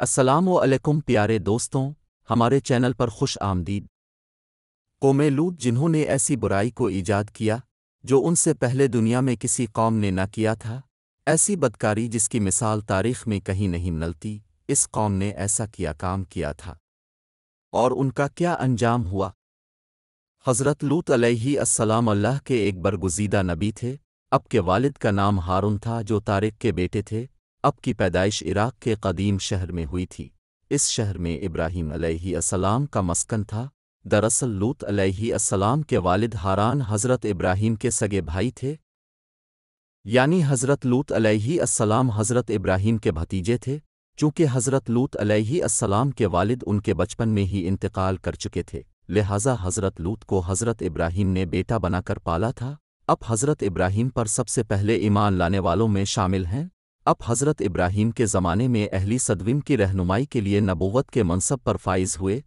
السلام علیکم پیارے دوستوں، ہمارے چینل پر خوش آمدید۔ قوم لوط جنہوں نے ایسی برائی کو ایجاد کیا جو ان سے پہلے دنیا میں کسی قوم نے نہ کیا تھا، ایسی بدکاری جس کی مثال تاریخ میں کہیں نہیں ملتی، اس قوم نے ایسا کام کیا تھا اور ان کا کیا انجام ہوا۔ حضرت لوط علیہ السلام اللہ کے ایک برگزیدہ نبی تھے۔ اب کے والد کا نام ہارون تھا جو طارق کے بیٹے تھے۔ اب کی پیدائش عراق کے قدیم شہر میں ہوئی تھی۔ اس شہر میں ابراہیم علیہ السلام کا مسکن تھا۔ دراصل لوط علیہ السلام کے والد ہاران حضرت ابراہیم کے سگے بھائی تھے، یعنی حضرت لوط علیہ السلام حضرت ابراہیم کے بھتیجے تھے۔ چونکہ حضرت لوط علیہ السلام کے والد ان کے بچپن میں ہی انتقال کر چکے تھے، لہٰذا حضرت لوط کو حضرت ابراہیم نے بیٹا بنا کر پالا تھا۔ اب حضرت ابراہیم پر سب سے پہلے ایمان لانے والوں میں شامل ہیں۔ اب حضرت ابراہیم کے زمانے میں اہلی صدوم کی رہنمائی کے لیے نبوت کے منصب پر فائز ہوئے۔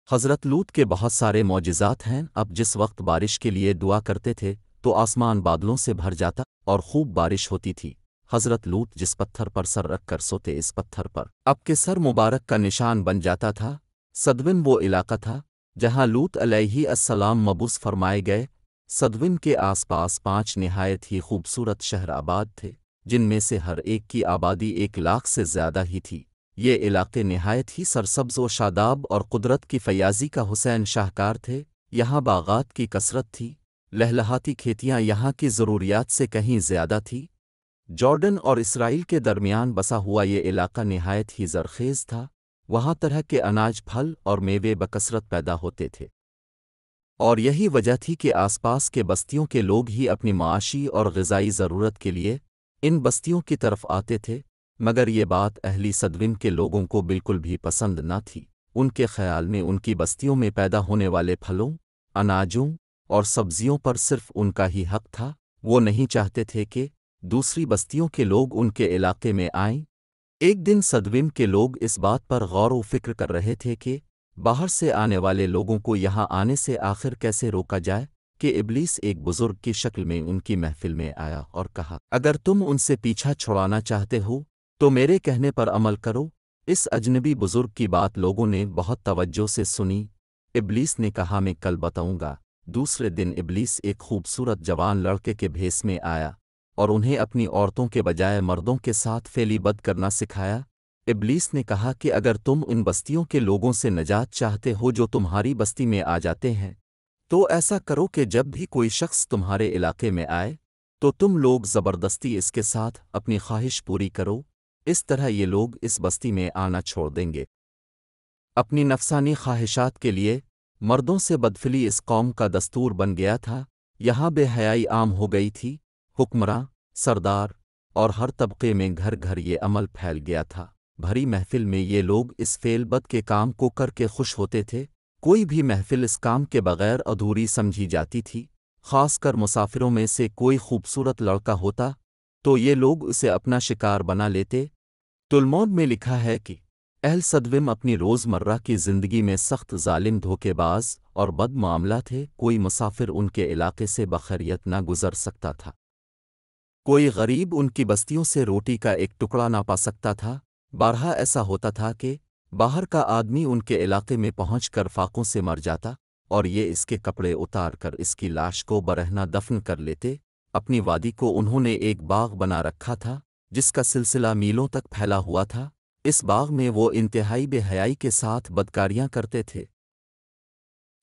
حضرت لوط کے بہت سارے معجزات ہیں۔ اب جس وقت بارش کے لیے دعا کرتے تھے تو آسمان بادلوں سے بھر جاتا اور خوب بارش ہوتی تھی۔ حضرت لوط جس پتھر پر سر رکھ کر سوتے، اس پتھر پر اب کے سر مبارک کا نشان بن جاتا تھا۔ صدوم وہ علاقہ تھا جہاں لوط علیہ السلام مبعوث فرمائے گئے۔ صدوم کے آس پاس 5 نہایت ہی خوبصورت شہر آباد تھے، جن میں سے ہر ایک کی آبادی 1 لاکھ سے زیادہ ہی تھی۔ یہ علاقے نہایت ہی سرسبز و شاداب اور قدرت کی فیاضی کا حسین شاہکار تھے۔ یہاں باغات کی کثرت تھی، لہلہاتی کھیتیاں یہاں کی ضروریات سے کہیں زیادہ تھی۔ جارڈن اور اسرائیل کے درمیان بسا ہوا یہ علاقہ نہایت ہی زرخیز تھا۔ وہاں طرح کے اناج، پھل اور میوے بکثرت پیدا ہوتے تھے، اور یہی وجہ تھی کہ آس پاس کے بستیوں کے لوگ ہی اپنی معاشی اور غذائی ضرورت کے لیے ان بستیوں کی طرف آتے تھے۔ مگر یہ بات اہلی صدوم کے لوگوں کو بالکل بھی پسند نہ تھی۔ ان کے خیال میں ان کی بستیوں میں پیدا ہونے والے پھلوں، اناجوں اور سبزیوں پر صرف ان کا ہی حق تھا۔ وہ نہیں چاہتے تھے کہ دوسری بستیوں کے لوگ ان کے علاقے میں آئیں۔ ایک دن صدوم کے لوگ اس بات پر غور و فکر کر رہے تھے کہ باہر سے آنے والے لوگوں کو یہاں آنے سے آخر کیسے روکا جائے، کہ ابلیس ایک بزرگ کی شکل میں ان کی محفل میں آیا اور کہا، اگر تم ان سے پیچھا چھڑانا چاہتے ہو تو میرے کہنے پر عمل کرو۔ اس اجنبی بزرگ کی بات لوگوں نے بہت توجہ سے سنی۔ ابلیس نے کہا، میں کل بتاؤں گا۔ دوسرے دن ابلیس ایک خوبصورت جوان لڑکے کے بھیس میں آیا اور انہیں اپنی عورتوں کے بجائے مردوں کے ساتھ فعلی بد کرنا سکھایا۔ ابلیس نے کہا کہ اگر تم ان بستیوں کے لوگوں سے نجات چاہتے ہو جو تمہاری بستی میں آ جاتے ہیں، تو ایسا کرو کہ جب بھی کوئی شخص تمہارے علاقے میں آئے تو تم لوگ زبردستی اس کے ساتھ اپنی خواہش پوری کرو۔ اس طرح یہ لوگ اس بستی میں آنا چھوڑ دیں گے۔ اپنی نفسانی خواہشات کے لیے مردوں سے بدفعلی اس قوم کا دستور بن گیا تھا۔ یہاں بے حیائی عام ہو گئی تھی۔ حکمراں، سردار اور ہر طبقے میں گھر گھر یہ عمل پھیل گیا تھا۔ بھری محفل میں یہ لوگ اس فعل بد کے کام کو کر کے خوش ہوتے تھے۔ کوئی بھی محفل اس کام کے بغیر ادھوری سمجھی جاتی تھی۔ خاص کر مسافروں میں سے کوئی خوبصورت لڑکا ہوتا تو یہ لوگ اسے اپنا شکار بنا لیتے۔ تلمود میں لکھا ہے کہ اہل صدوم اپنی روز مرہ کی زندگی میں سخت ظالم، دھوکے باز اور بد معاملہ تھے۔ کوئی مسافر ان کے علاقے سے بخیریت نہ گزر سکتا تھا۔ کوئی غریب ان کی بستیوں سے روٹی کا ایک ٹکڑا نہ پا سکتا تھا۔ بارہا ایسا ہوتا تھا کہ باہر کا آدمی ان کے علاقے میں پہنچ کر فاقوں سے مر جاتا اور یہ اس کے کپڑے اتار کر اس کی لاش کو برہنہ دفن کر لیتے۔ اپنی وادی کو انہوں نے ایک باغ بنا رکھا تھا جس کا سلسلہ میلوں تک پھیلا ہوا تھا۔ اس باغ میں وہ انتہائی بے حیائی کے ساتھ بدکاریاں کرتے تھے۔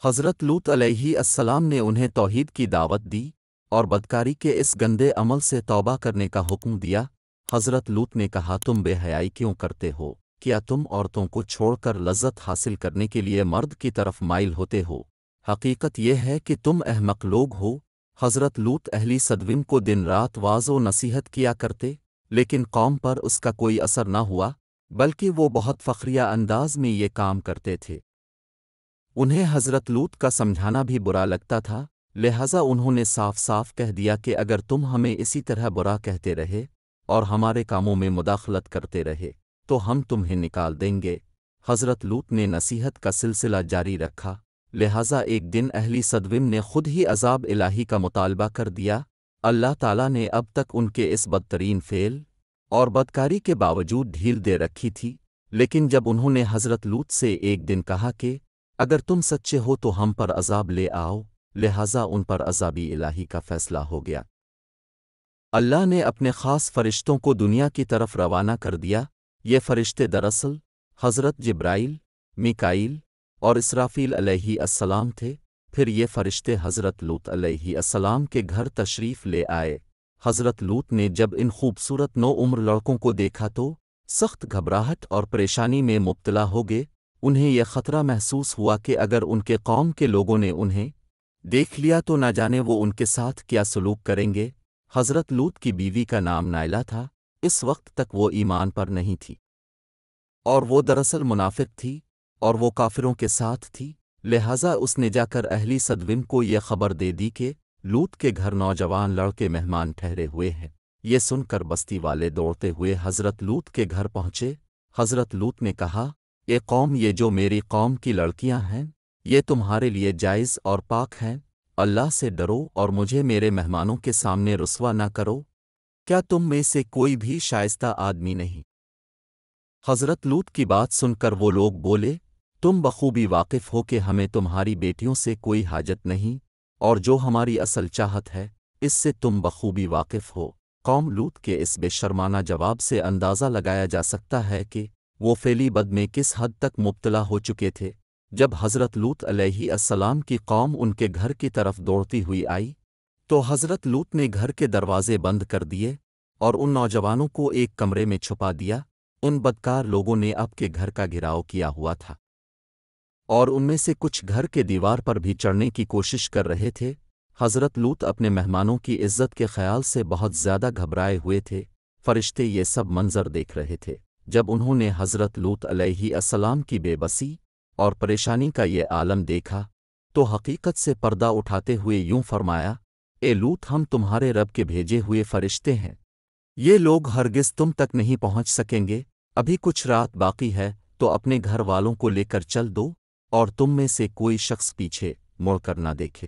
حضرت لوط علیہ السلام نے انہیں توحید کی دعوت دی اور بدکاری کے اس گندے عمل سے توبہ کرنے کا حکم دیا۔ حضرت لوط نے کہا، تم بے حیائی کیوں کرتے ہو؟ کیا تم عورتوں کو چھوڑ کر لذت حاصل کرنے کے لیے مرد کی طرف مائل ہوتے ہو؟ حقیقت یہ ہے کہ تم احمق لوگ ہو۔ حضرت لوط اہلی صدوم کو دن رات واعظ و نصیحت کیا کرتے، لیکن قوم پر اس کا کوئی اثر نہ ہوا، بلکہ وہ بہت فخریہ انداز میں یہ کام کرتے تھے۔ انہیں حضرت لوط کا سمجھانا بھی برا لگتا تھا، لہٰذا انہوں نے صاف صاف کہہ دیا کہ اگر تم ہمیں اسی طرح برا کہتے رہے اور ہمارے کاموں میں مداخلت کرتے رہے تو ہم تمہیں نکال دیں گے۔ حضرت لوط نے نصیحت کا سلسلہ جاری رکھا، لہٰذا ایک دن اہلی صدوم نے خود ہی عذاب الہی کا مطالبہ کر دیا۔ اللہ تعالیٰ نے اب تک ان کے اس بدترین فعل اور بدکاری کے باوجود ڈھیل دے رکھی تھی، لیکن جب انہوں نے حضرت لوط سے ایک دن کہا کہ اگر تم سچے ہو تو ہم پر عذاب لے آؤ، لہذا ان پر عذابی الہی کا فیصلہ ہو گیا۔ اللہ نے اپنے خاص فرشتوں کو دنیا کی طرف روانہ کر دیا۔ یہ فرشتے دراصل حضرت جبرائیل، میکائیل اور اسرافیل علیہ السلام تھے۔ پھر یہ فرشتے حضرت لوط علیہ السلام کے گھر تشریف لے آئے۔ حضرت لوط نے جب ان خوبصورت نو عمر لڑکوں کو دیکھا تو سخت گھبراہٹ اور پریشانی میں مبتلا ہو گئے۔ انہیں یہ خطرہ محسوس ہوا کہ اگر ان کے قوم کے لوگوں نے انہیں دیکھ لیا تو نہ جانے وہ ان کے ساتھ کیا سلوک کریں گے۔ حضرت لوط کی بیوی کا نام نائلہ تھا۔ اس وقت تک وہ ایمان پر نہیں تھی اور وہ دراصل منافق تھی اور وہ کافروں کے ساتھ تھی، لہذا اس نے جا کر اہلی صدوم کو یہ خبر دے دی کہ لوط کے گھر نوجوان لڑکے مہمان ٹھہرے ہوئے ہیں۔ یہ سن کر بستی والے دوڑتے ہوئے حضرت لوط کے گھر پہنچے۔ حضرت لوط نے کہا، اے قوم، یہ جو میری قوم کی لڑکیاں ہیں یہ تمہارے لیے جائز اور پاک ہیں۔ اللہ سے ڈرو اور مجھے میرے مہمانوں کے سامنے رسوا نہ کرو۔ کیا تم میں سے کوئی بھی شائستہ آدمی نہیں؟ حضرت لوط کی بات سن کر وہ لوگ بولے، تم بخوبی واقف ہو کہ ہمیں تمہاری بیٹیوں سے کوئی حاجت نہیں، اور جو ہماری اصل چاہت ہے اس سے تم بخوبی واقف ہو۔ قوم لوط کے اس بے شرمانہ جواب سے اندازہ لگایا جا سکتا ہے کہ وہ فعلی بد میں کس حد تک مبتلا ہو چکے تھے۔ جب حضرت لوط علیہ السلام کی قوم ان کے گھر کی طرف دوڑتی ہوئی آئی تو حضرت لوط نے گھر کے دروازے بند کر دیے اور ان نوجوانوں کو ایک کمرے میں چھپا دیا۔ ان بدکار لوگوں نے اب کے گھر کا گھراؤ کیا ہوا تھا اور ان میں سے کچھ گھر کے دیوار پر بھی چڑھنے کی کوشش کر رہے تھے۔ حضرت لوط اپنے مہمانوں کی عزت کے خیال سے بہت زیادہ گھبرائے ہوئے تھے۔ فرشتے یہ سب منظر دیکھ رہے تھے۔ جب انہوں نے حضرت لوط علیہ السلام کی بے بسی اور پریشانی کا یہ عالم دیکھا تو حقیقت سے پردہ اٹھاتے ہوئے یوں فرمایا، اے لوط، ہم تمہارے رب کے بھیجے ہوئے فرشتے ہیں، یہ لوگ ہرگز تم تک نہیں پہنچ سکیں گے۔ ابھی کچھ رات باقی ہے تو اپنے گھر والوں کو لے کر چل دو اور تم میں سے کوئی شخص پیچھے مڑ کر نہ دیکھے۔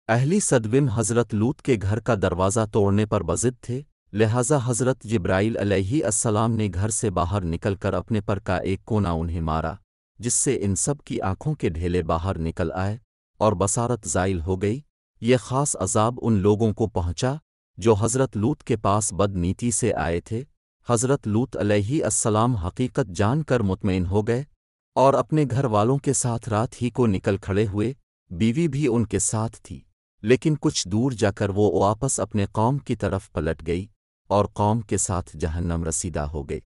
اہلی صدوم حضرت لوط کے گھر کا دروازہ توڑنے پر بضد تھے، لہذا حضرت جبرائیل علیہ السلام نے گھر سے باہر نکل کر اپنے پر کا ایک کونا انہیں مارا، جس سے ان سب کی آنکھوں کے ڈھیلے باہر نکل آئے اور بصارت زائل ہو گئی۔ یہ خاص عذاب ان لوگوں کو پہنچا جو حضرت لوط کے پاس بد نیتی سے آئے تھے۔ حضرت لوط علیہ السلام حقیقت جان کر مطمئن ہو گئے اور اپنے گھر والوں کے ساتھ رات ہی کو نکل کھڑے ہوئے۔ بیوی بھی ان کے ساتھ تھی، لیکن کچھ دور جا کر وہ واپس اپنے قوم کی طرف پلٹ گئی اور قوم کے ساتھ جہنم رسیدہ ہو گئی۔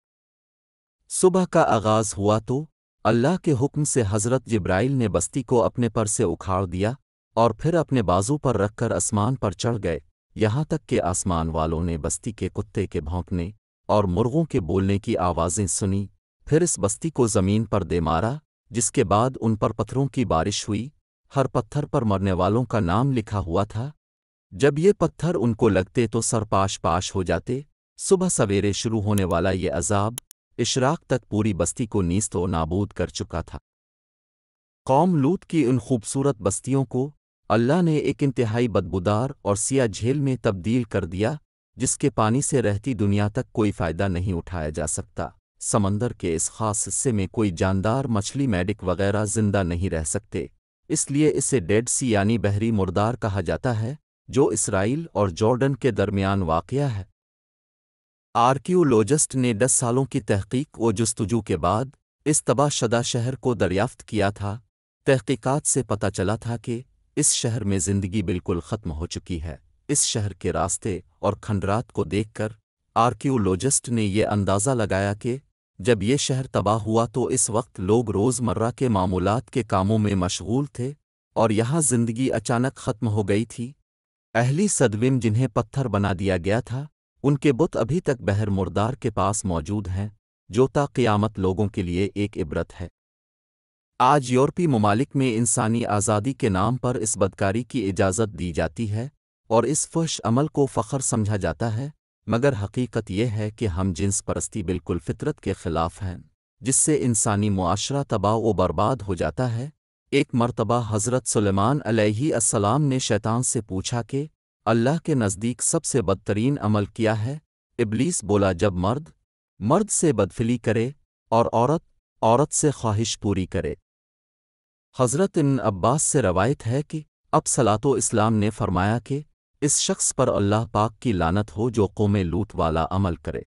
صبح کا آغاز ہوا تو اللہ کے حکم سے حضرت جبرائیل نے بستی کو اپنے پر سے اکھاڑ دیا اور پھر اپنے بازو پر رکھ کر آسمان پر چڑھ گئے، یہاں تک کہ آسمان والوں نے بستی کے کتے کے بھونکنے اور مرغوں کے بولنے کی آوازیں سنی۔ پھر اس بستی کو زمین پر دے مارا، جس کے بعد ان پر پتھروں کی بارش ہوئی۔ ہر پتھر پر مرنے والوں کا نام لکھا ہوا تھا۔ جب یہ پتھر ان کو لگتے تو سر پاش پاش ہو جاتے۔ صبح سویرے شروع ہونے والا یہ عذاب اشراق تک پوری بستی کو نیست و نابود کر چکا تھا۔ قوم لوط کی ان خوبصورت بستیوں کو اللہ نے ایک انتہائی بدبودار اور سیاہ جھیل میں تبدیل کر دیا، جس کے پانی سے رہتی دنیا تک کوئی فائدہ نہیں اٹھایا جا سکتا۔ سمندر کے اس خاص حصے میں کوئی جاندار مچھلی، میڈک وغیرہ زندہ نہیں رہ سکتے، اس لیے اسے ڈیڈ سی یعنی بحری مردار کہا جاتا ہے، جو اسرائیل اور جارڈن کے درمیان واقع ہے۔ آرکیولوجسٹ نے 10 سالوں کی تحقیق و جستجو کے بعد اس تباہ شدہ شہر کو دریافت کیا تھا۔ تحقیقات سے پتہ چلا تھا کہ اس شہر میں زندگی بالکل ختم ہو چکی ہے۔ اس شہر کے راستے اور کھنڈرات کو دیکھ کر آرکیولوجسٹ نے یہ اندازہ لگایا کہ جب یہ شہر تباہ ہوا تو اس وقت لوگ روز مرہ کے معمولات کے کاموں میں مشغول تھے اور یہاں زندگی اچانک ختم ہو گئی تھی۔ اہلی صدوم جنہیں پتھر بنا دیا گیا تھا، ان کے بت ابھی تک بحر مردار کے پاس موجود ہیں، جو تا قیامت لوگوں کے لیے ایک عبرت ہے۔ آج یورپی ممالک میں انسانی آزادی کے نام پر اس بدکاری کی اجازت دی جاتی ہے اور اس فحش عمل کو فخر سمجھا جاتا ہے، مگر حقیقت یہ ہے کہ ہم جنس پرستی بالکل فطرت کے خلاف ہیں، جس سے انسانی معاشرہ تباہ و برباد ہو جاتا ہے۔ ایک مرتبہ حضرت سلیمان علیہ السلام نے شیطان سے پوچھا کہ اللہ کے نزدیک سب سے بدترین عمل کیا ہے؟ ابلیس بولا، جب مرد سے بدفعلی کرے اور عورت سے خواہش پوری کرے۔ حضرت ابن عباس سے روایت ہے کہ اب صلاۃ و اسلام نے فرمایا کہ اس شخص پر اللہ پاک کی لعنت ہو جو قوم لوط والا عمل کرے۔